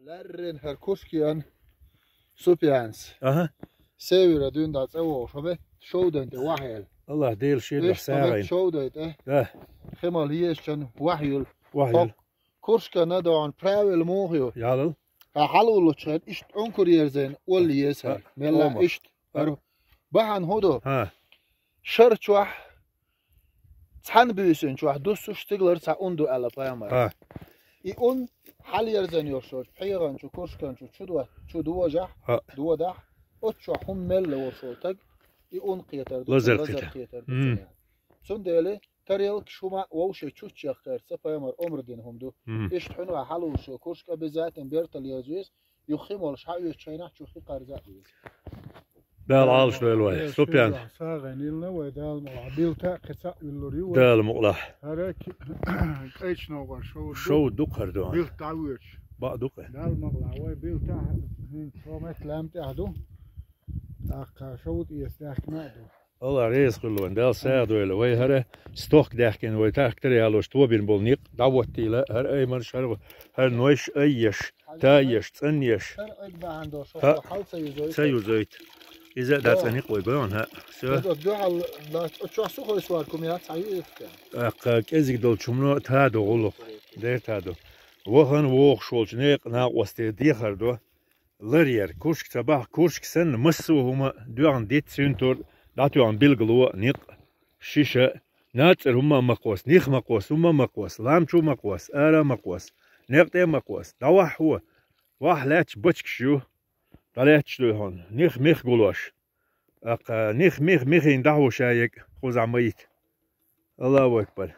لرن هركوشكيان سوبيانس سيورا دون دات او شبه شودن دي وحيل الله ديل شيء ساعين شودن خمال هيشن وحيل وحيل كورشكا ندو عن براويل موهيو يالل حلو لشين اشت انكورير زين ولي يسهل ملا اشت بحن هدو شرط شوح تحن بيسن شوح دوسو شتغلر تا اندو الا بايما اون حل يرزن يوشوش حيغان شو كورشكان شو دوا جح دوا دح اتشو هم مل وشوتك اون قيتر لزر قيتر سندالي تريلك شوما ووشي تشوتش يختار سبايمر عمر دين هم دو اشت حنو حلو شو كورشكا بذات بيرتل يازويس يخيمول شحاوي تشينا شوخي قرزا دال عالش لوي سوبيان ساغن يلنا ودال مقلع بيلتا قصا يلوريو دال مقلع هراك ايش نوغا شو دوقر دو بيلتا ويش با دوقر دال مقلع وي بيلتا هين شومت لامت اهدو اقا شوت يستاك نادو الله ريس كلون دال ساعدو لوي هره ستوك داكن وي تاكتري علوش توبين بولنيق دعوتي لا هر اي من شرب هر نويش ايش تايش تنيش سيوزيت إذا دات أنيق ويبان ها سو دوال لا تشوف سوق سواركم يا تعيد كأزيك دول شمنو تادو غلو دير تادو وهن ووخ شولش نيق ناقوستي ديخر دو لرير كوشك تباه كوشك سن مسو هما دوان ديت سنتور داتو عن بلغلو نيق شيشة ناتر هما مقوس نيخ مقوس هما مقوس لامشو مقوس آرا مقوس نيق مقوس دواح هو واح لاتش بچك شو طلعتش له هون نيخ ميخ قولوش نيخ ميخ ميخين دعوة شايك خوز عميت الله أكبر.